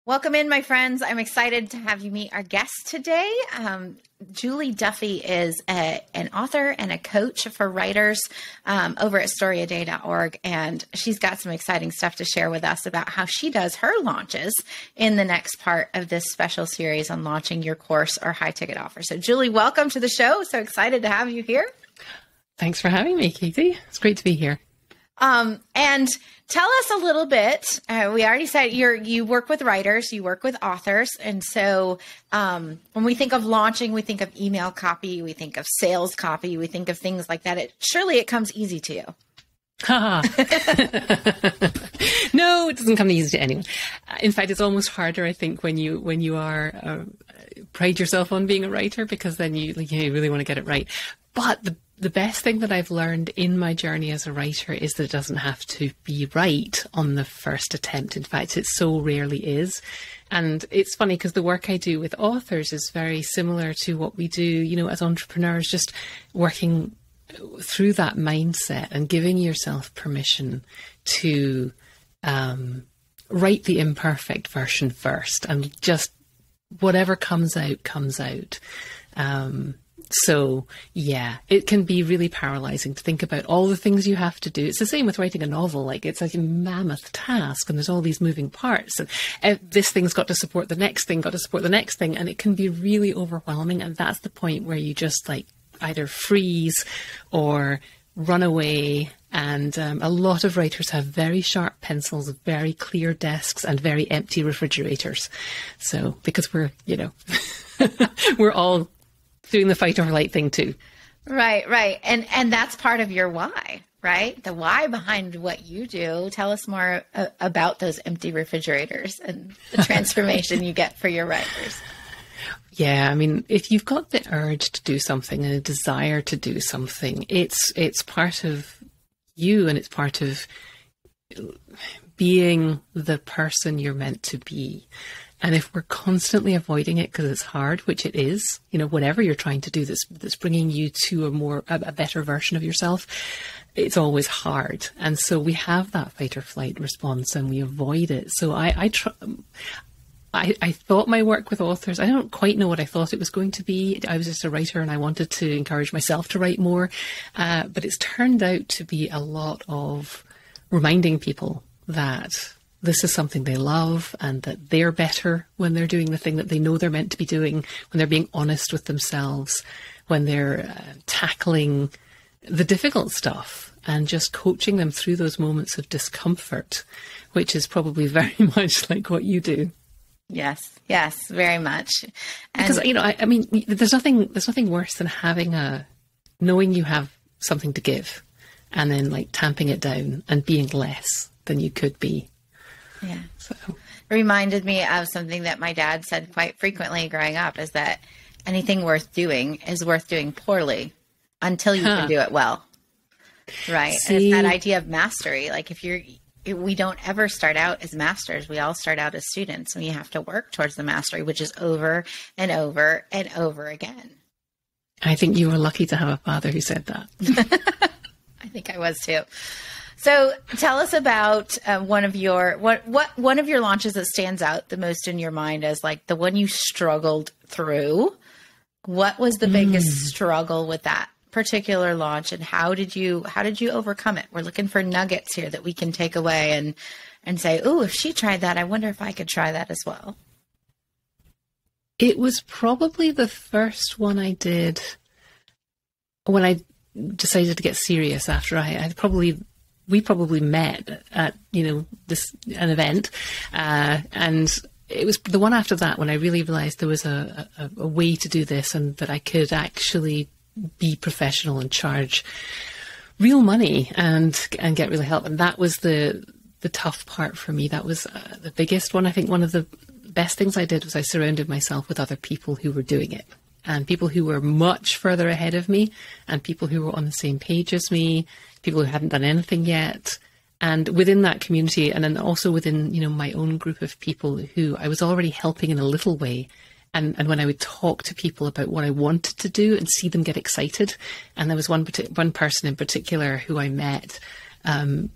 Welcome in, my friends. I'm excited to have you meet our guest today. Jully Duffy is an author and a coach for writers over at storyaday.org, and she's got some exciting stuff to share with us about how she does her launches in the next part of this special series on launching your course or high-ticket offer. So, Jully, welcome to the show. So excited to have you here. Thanks for having me, Katie. It's great to be here. And tell us a little bit. We already said you work with writers, you work with authors. And so when we think of launching, we think of email copy, we think of sales copy, we think of things like that. Surely it comes easy to you. No, it doesn't come easy to anyone. In fact, it's almost harder, I think, when you are pride yourself on being a writer, because then you really want to get it right. But the best thing that I've learned in my journey as a writer is that it doesn't have to be right on the first attempt. In fact, it so rarely is. And it's funny because the work I do with authors is very similar to what we do, as entrepreneurs, just working through that mindset and giving yourself permission to write the imperfect version first, and just whatever comes out, comes out. So yeah, it can be really paralyzing to think about all the things you have to do. It's the same with writing a novel. It's like a mammoth task, and there's all these moving parts, and this thing's got to support the next thing, and it can be really overwhelming. And that's the point where you just either freeze or run away. And a lot of writers have very sharp pencils, very clear desks, and very empty refrigerators. So because we're we're all doing the fight or flight thing too. Right. And that's part of your why, right? The why behind what you do. Tell us more about those empty refrigerators and the transformation you get for your writers. Yeah, I mean, if you've got the urge to do something and a desire to do something, it's part of you, and it's part of being the person you're meant to be. And if we're constantly avoiding it because it's hard, which it is, whatever you're trying to do that's bringing you to a better version of yourself, it's always hard. And so we have that fight or flight response and we avoid it. So I thought my work with authors, I don't quite know what I thought it was going to be. I was just a writer and I wanted to encourage myself to write more. But it's turned out to be a lot of reminding people that this is something they love, and that they're better when they're doing the thing that they know they're meant to be doing, when they're being honest with themselves, when they're tackling the difficult stuff and just coaching them through those moments of discomfort, which is probably very much like what you do. Yes, very much. And because, I mean, there's nothing worse than knowing you have something to give and then tamping it down and being less than you could be. Yeah. So it reminded me of something that my dad said quite frequently growing up, is that anything worth doing is worth doing poorly until you can do it well. Right. See? And it's that idea of mastery. We don't ever start out as masters. We all start out as students, and we have to work towards the mastery, which is over and over and over again. I think you were lucky to have a father who said that. I think I was too. So tell us about one of your launches that stands out the most in your mind as the one you struggled through. What was the biggest struggle with that particular launch, and how did you overcome it? We're looking for nuggets here that we can take away and say, "Oh, if she tried that, I wonder if I could try that as well." It was probably the first one I did when I decided to get serious. After we probably met at an event, and it was the one after that when I really realized there was a way to do this, and that I could actually be professional and charge real money and get real help. And that was the tough part for me. That was the biggest one. I think one of the best things I did was I surrounded myself with other people who were doing it, and people who were much further ahead of me, and people who were on the same page as me, people who hadn't done anything yet. And within that community, and then also within, my own group of people who I was already helping in a little way. And when I would talk to people about what I wanted to do and see them get excited. And there was one person in particular who I met,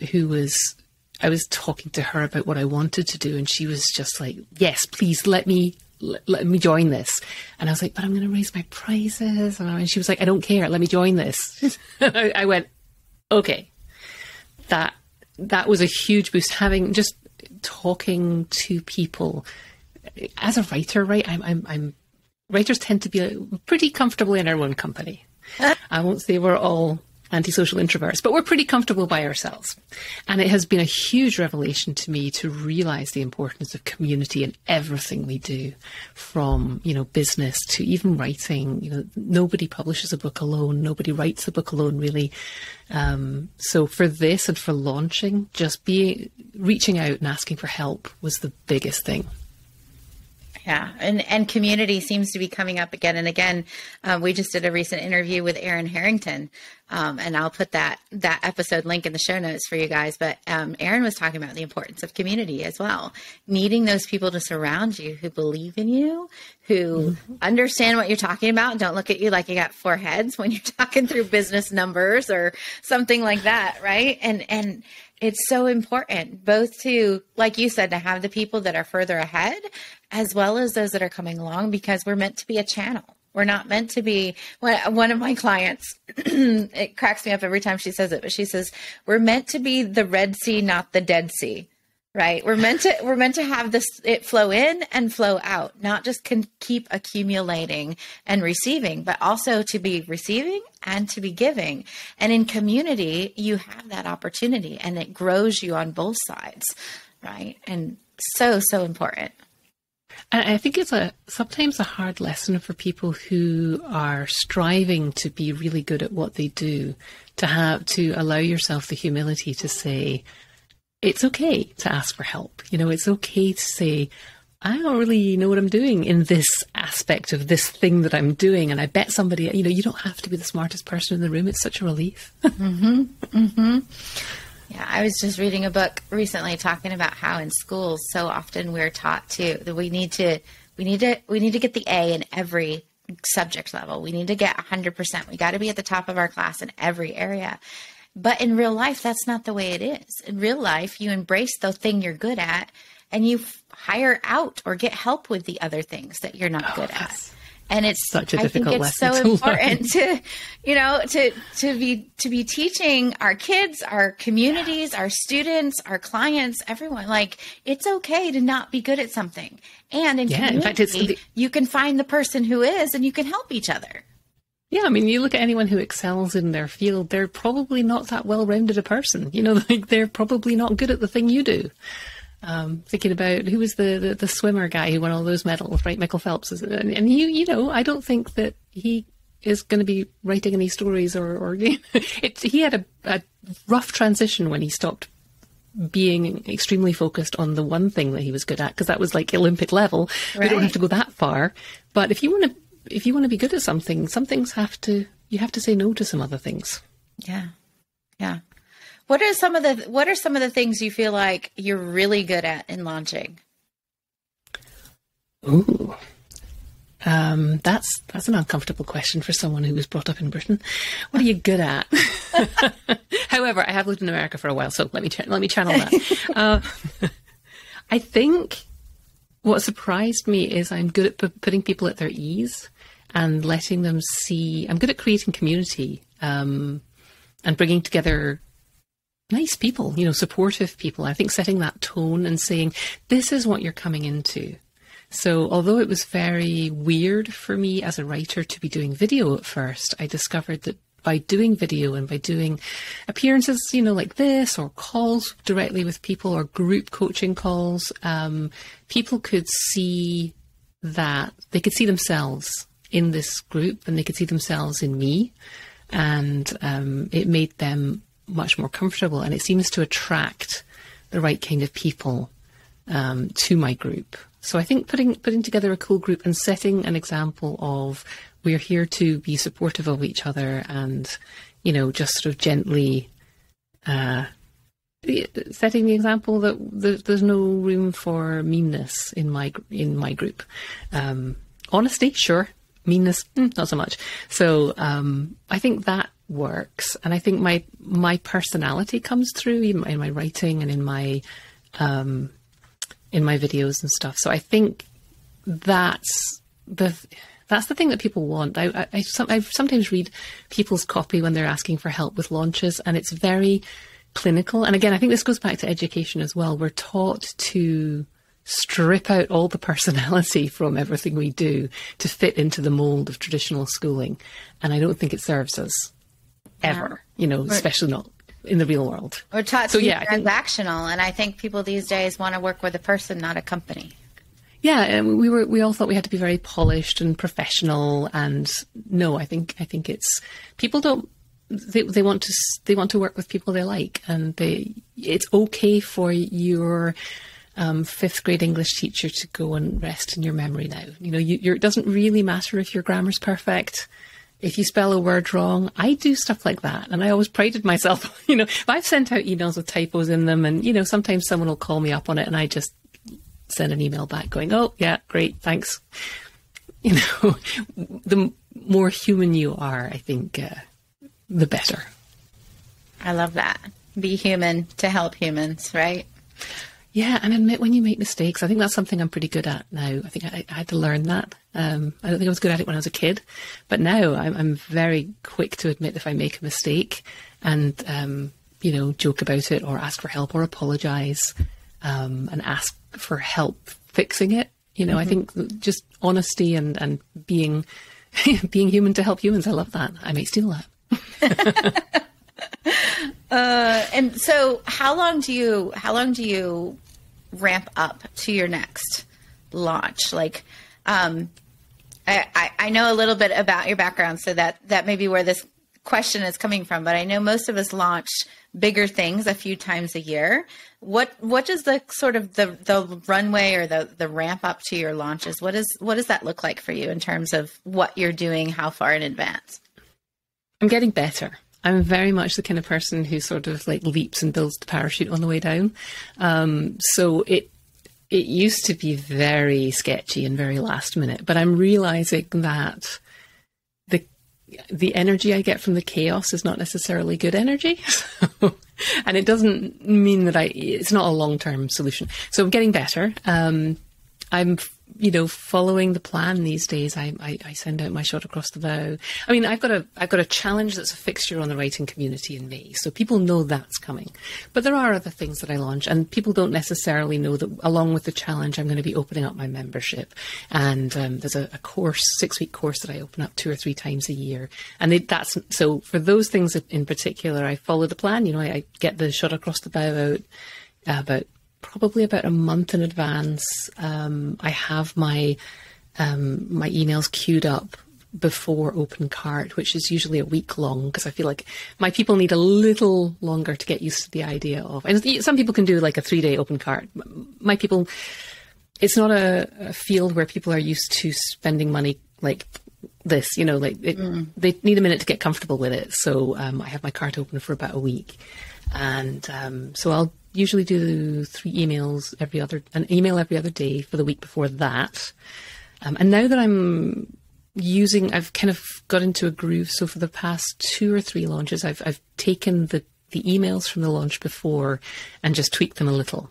who was I was talking to her about what I wanted to do, and she was just like, yes, please let me join this. And I was like, but I'm going to raise my prices. And she was like, I don't care. Let me join this. I went, okay. That was a huge boost. Having just talking to people as a writer, right? Writers tend to be pretty comfortable in our own company. I won't say we're all antisocial introverts, but we're pretty comfortable by ourselves. And it has been a huge revelation to me to realize the importance of community in everything we do, from, business to even writing. Nobody publishes a book alone. Nobody writes a book alone, really. So for this and for launching, just reaching out and asking for help was the biggest thing. Yeah. And community seems to be coming up again and again. We just did a recent interview with Erin Harrington. And I'll put that episode link in the show notes for you guys. But Erin was talking about the importance of community as well. Needing those people to surround you who believe in you, who understand what you're talking about, and don't look at you like you got four heads when you're talking through business numbers or something like that, right? And it's so important both to, like you said, to have the people that are further ahead as well as those that are coming along, because we're meant to be a channel. We're not meant to be. One of my clients, it cracks me up every time she says it, but she says, we're meant to be the Red Sea, not the Dead Sea, right? We're meant to have it flow in and flow out, not just keep accumulating and receiving, but also to be receiving and to be giving. And in community, you have that opportunity, and it grows you on both sides, right? And so important. And I think it's sometimes a hard lesson for people who are striving to be really good at what they do, to allow yourself the humility to say, it's okay to ask for help. It's okay to say, I don't really know what I'm doing in this aspect of this thing that I'm doing. And I bet somebody, you don't have to be the smartest person in the room. It's such a relief. Yeah, I was just reading a book recently talking about how in schools so often we're taught that we need to get the A in every subject level. We need to get 100%. We got to be at the top of our class in every area. But in real life, that's not the way it is. In real life, you embrace the thing you're good at, and you hire out or get help with the other things that you're not good at. And it's such a difficult lesson. I think it's so important to be teaching our kids, our communities, our students, our clients, everyone. Like, it's okay to not be good at something. And in fact, you can find the person who is, and you can help each other. Yeah, I mean, you look at anyone who excels in their field, they're probably not that well-rounded a person. They're probably not good at the thing you do. Thinking about who was the swimmer guy who won all those medals, right? Michael Phelps. And he, I don't think that he is going to be writing any stories or he had a rough transition when he stopped being extremely focused on the one thing that he was good at, because that was like Olympic level. Right. We don't have to go that far. But if you want to be good at something, some things you have to say no to some other things. Yeah. Yeah. What are some of the things you feel like you're really good at in launching? Ooh, that's an uncomfortable question for someone who was brought up in Britain. What are you good at? However, I have lived in America for a while, so let me channel that. I think what surprised me is I'm good at putting people at their ease and letting them see. I'm good at creating community and bringing together nice people, supportive people. I think setting that tone and saying, this is what you're coming into. So although it was very weird for me as a writer to be doing video at first, I discovered that by doing video and by doing appearances, like this, or calls directly with people, or group coaching calls, people could see that they could see themselves in this group, and they could see themselves in me. And it made them much more comfortable, and it seems to attract the right kind of people to my group. So I think putting together a cool group and setting an example of, we're here to be supportive of each other, and just sort of gently setting the example that there's no room for meanness in my group. Honesty, sure. Meanness, not so much. So I think that works. And I think my personality comes through in my writing and in my videos and stuff. So I think that's the thing that people want. I sometimes read people's copy when they're asking for help with launches, and it's very clinical. And again, I think this goes back to education as well. We're taught to strip out all the personality from everything we do to fit into the mold of traditional schooling. And I don't think it serves us ever, especially not in the real world. We're taught to be transactional. And I think people these days want to work with a person, not a company. Yeah, and we all thought we had to be very polished and professional, and no, I think it's people don't. They want to work with people they like, and it's okay for your fifth grade English teacher to go and rest in your memory now. It doesn't really matter if your grammar's perfect. If you spell a word wrong, I do stuff like that, and I always prided myself. If I've sent out emails with typos in them, and sometimes someone will call me up on it, and I just send an email back going, "Oh yeah, great, thanks." The more human you are, I think, the better. I love that. Be human to help humans, right? Yeah, and admit when you make mistakes. I think that's something I'm pretty good at now. I think I had to learn that. I don't think I was good at it when I was a kid, but now I'm very quick to admit if I make a mistake and, joke about it or ask for help or apologize, and ask for help fixing it. I think just honesty and being human to help humans. I love that. I might steal that. And so how long do you ramp up to your next launch? Like, I know a little bit about your background, so that may be where this question is coming from, but I know most of us launch bigger things a few times a year. What does the sort of the runway or the ramp up to your launches, what does that look like for you in terms of what you're doing, how far in advance? I'm getting better. I'm very much the kind of person who sort of like leaps and builds the parachute on the way down. So it used to be very sketchy and very last minute, but I'm realizing that the energy I get from the chaos is not necessarily good energy. And it doesn't mean that it's not a long-term solution. So I'm getting better. I'm, following the plan these days. I send out my shot across the bow. I mean, I've got a challenge that's a fixture on the writing community in May, so people know that's coming. But there are other things that I launch, and people don't necessarily know that along with the challenge, I'm going to be opening up my membership. And there's a course, 6-week course that I open up 2 or 3 times a year. And so for those things in particular, I follow the plan. I get the shot across the bow out probably about a month in advance. I have my emails queued up before open cart, which is usually a week long, because I feel like my people need a little longer to get used to the idea of. And some people can do like a 3-day open cart. My people, it's not a field where people are used to spending money like this. They need a minute to get comfortable with it. So I have my cart open for about a week, and so I'll usually do 3 emails an email every other day for the week before that. And now that I've kind of got into a groove. So for the past 2 or 3 launches, I've taken the emails from the launch before and just tweaked them a little.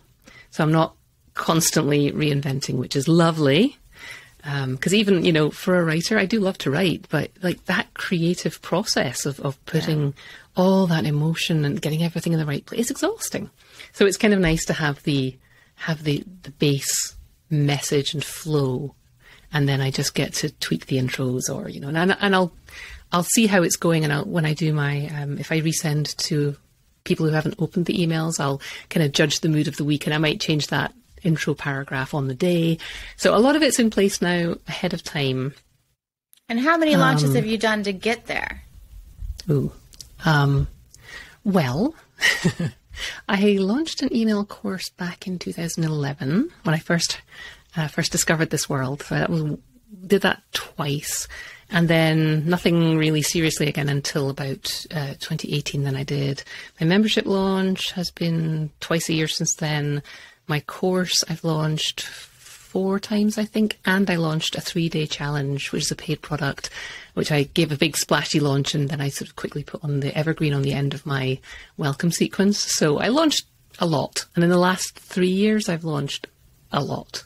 So I'm not constantly reinventing, which is lovely. Because even, for a writer, I do love to write, but like that creative process of putting all that emotion and getting everything in the right place is exhausting. So it's kind of nice to have the base message and flow, and then I just get to tweak the intros, or and I'll see how it's going, and when I do my if I resend to people who haven't opened the emails, I'll kind of judge the mood of the week, and I might change that intro paragraph on the day. So a lot of it's in place now ahead of time. And how many launches have you done to get there? Well, I launched an email course back in 2011 when I first discovered this world. So did that twice, and then nothing really seriously again until about 2018. Then I did my membership launch. Has been twice a year since then. My course I've launched 4 times, I think. And I launched a 3-day challenge, which is a paid product, which I gave a big splashy launch. And then I sort of quickly put on the evergreen on the end of my welcome sequence. So I launched a lot. And in the last 3 years, I've launched a lot.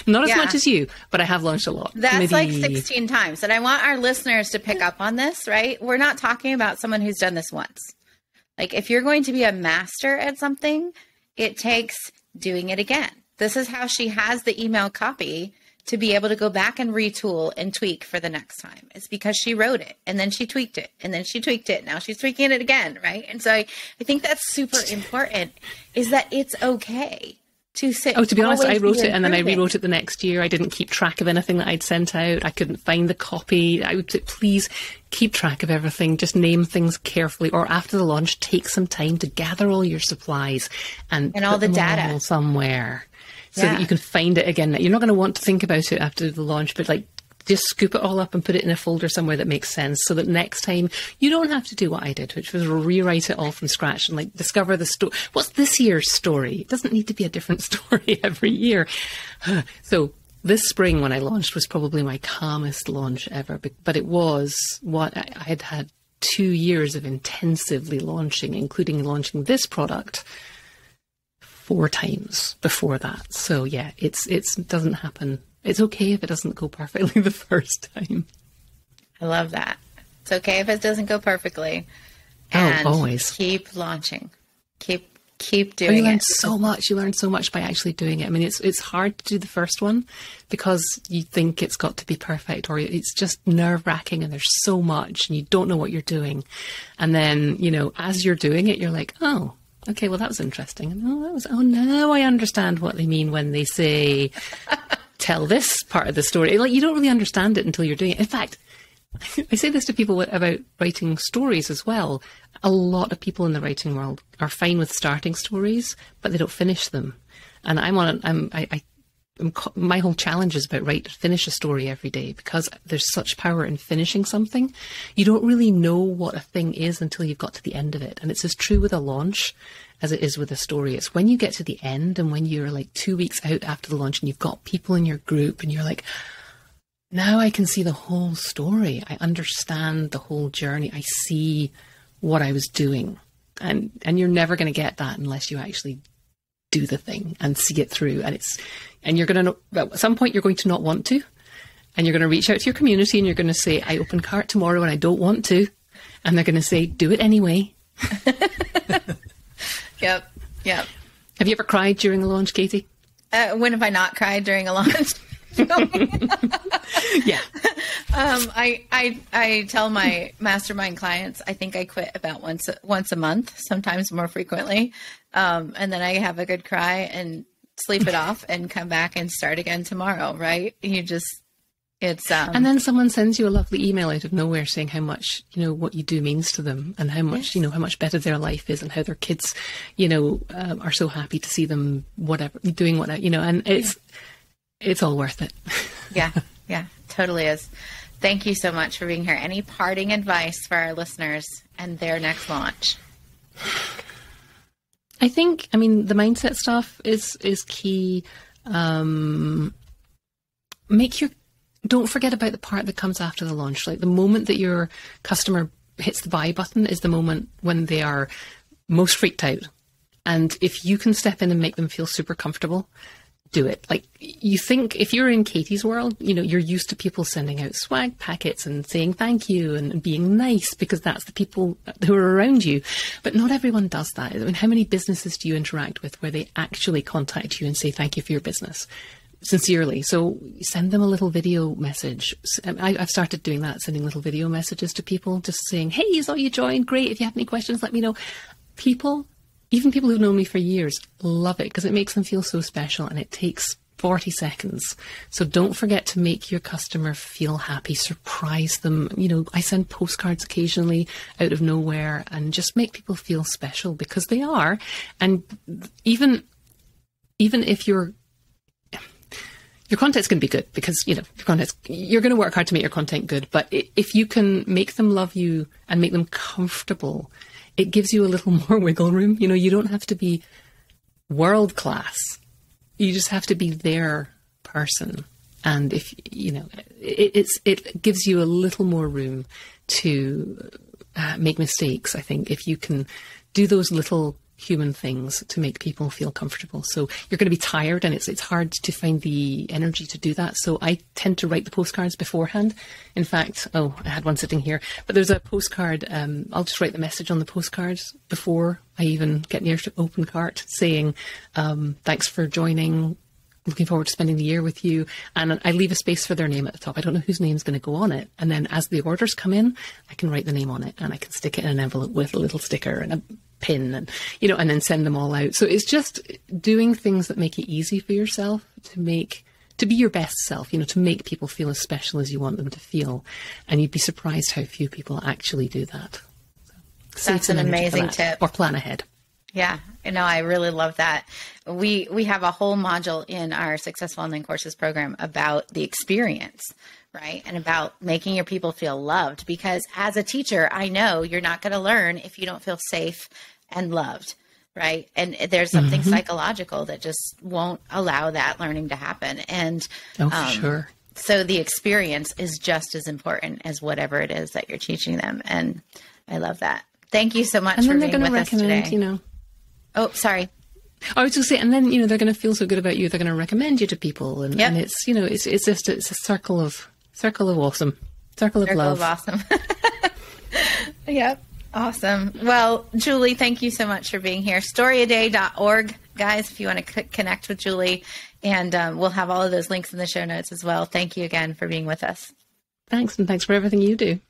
Not as much as you, but I have launched a lot. That's like 16 times. And I want our listeners to pick up on this, right? We're not talking about someone who's done this once. Like, if you're going to be a master at something, it takes doing it again. This is how she has the email copy to be able to go back and retool and tweak for the next time. It's because she wrote it and then she tweaked it and then she tweaked it. Now she's tweaking it again, right? And so I think that's super important, is that it's okay to sit. Oh, to be honest, I wrote it and then I rewrote it the next year. I didn't keep track of anything that I'd sent out. I couldn't find the copy. I would say, please keep track of everything. Just name things carefully. Or after the launch, take some time to gather all your supplies and all the data all somewhere so that you can find it again. You're not going to want to think about it after the launch, but like, just scoop it all up and put it in a folder somewhere that makes sense, so that next time you don't have to do what I did, which was rewrite it all from scratch and like discover the story. What's this year's story? It doesn't need to be a different story every year. So this spring when I launched was probably my calmest launch ever, but it was what I had 2 years of intensively launching, including launching this product 4 times before that. So yeah, it doesn't happen. It's okay if it doesn't go perfectly the first time. I love that. It's okay if it doesn't go perfectly. And always. Keep launching. Keep doing it. You learn so much. You learn so much by actually doing it. I mean, it's hard to do the first one because you think it's got to be perfect, or it's just nerve-wracking and there's so much and you don't know what you're doing. And then, as you're doing it, you're like, oh, okay, well, that was interesting. And now I understand what they mean when they say... tell this part of the story. Like, you don't really understand it until you're doing it. In fact, I say this to people about writing stories as well. A lot of people in the writing world are fine with starting stories, but they don't finish them. And my whole challenge is about finish a story every day, because there's such power in finishing something. You don't really know what a thing is until you've got to the end of it. And it's as true with a launch as it is with a story. It's when you get to the end and when you're like 2 weeks out after the launch and you've got people in your group and you're like, now I can see the whole story. I understand the whole journey. I see what I was doing. And you're never going to get that unless you actually do the thing and see it through. And you're going to, at some point, you're going to not want to. And you're going to reach out to your community and you're going to say, I open cart tomorrow and I don't want to. And they're going to say, do it anyway. Yep. Have you ever cried during a launch, Katie? When have I not cried during a launch? Yeah. I tell my mastermind clients, I think I quit about once a month, sometimes more frequently. And then I have a good cry and sleep it off and come back and start again tomorrow. Right. And then someone sends you a lovely email out of nowhere saying how much, what you do means to them and how much, how much better their life is and how their kids, are so happy to see them, doing whatever, and it's all worth it. Yeah, totally is. Thank you so much for being here. Any parting advice for our listeners and their next launch? I think, the mindset stuff is key. Don't forget about the part that comes after the launch. Like, the moment that your customer hits the buy button is the moment when they are most freaked out. And if you can step in and make them feel super comfortable, do it. Like, you think, if you're in Katie's world, you're used to people sending out swag packets and saying thank you and being nice because that's the people who are around you. But not everyone does that. How many businesses do you interact with where they actually contact you and say thank you for your business? Sincerely. So send them a little video message. I've started doing that, sending little video messages to people, just saying, hey, saw you joined. Great. If you have any questions, let me know. Even people who've known me for years, love it because it makes them feel so special and it takes 40 seconds. So don't forget to make your customer feel happy, surprise them. I send postcards occasionally out of nowhere and just make people feel special because they are. And even if your content's going to be good because, you're going to work hard to make your content good. But if you can make them love you and make them comfortable, it gives you a little more wiggle room. You don't have to be world class. You just have to be there person. And if, you know, it gives you a little more room to make mistakes, I think, if you can do those little human things to make people feel comfortable. So you're going to be tired, and it's hard to find the energy to do that. So I tend to write the postcards beforehand. In fact, I had one sitting here, but there's a postcard. I'll just write the message on the postcards before I even get near to open cart, saying, thanks for joining. Looking forward to spending the year with you. And I leave a space for their name at the top. I don't know whose name's going to go on it. And then as the orders come in, I can write the name on it, and I can stick it in an envelope with a little sticker and a pin, and, you know, and then send them all out. So it's just doing things that make it easy for yourself to be your best self, you know, to make people feel as special as you want them to feel. And you'd be surprised how few people actually do that. So, that's an amazing tip. Or plan ahead. Yeah, you know, I really love that. We have a whole module in our Successful Online Courses program about the experience, right? And about making your people feel loved. Because as a teacher, I know you're not going to learn if you don't feel safe and loved, right? And there's something psychological that just won't allow that learning to happen. And for sure. So the experience is just as important as whatever it is that you're teaching them. And I love that. Thank you so much for being with us today. You know, oh, sorry. I was just saying, and then, you know, they're going to feel so good about you. They're going to recommend you to people, and, and it's, you know, it's just, it's a circle of awesome, circle of love. Awesome. Yep. Awesome. Well, Jully, thank you so much for being here. Storyaday.org, guys, if you want to connect with Jully, and we'll have all of those links in the show notes as well. Thank you again for being with us. Thanks. And thanks for everything you do.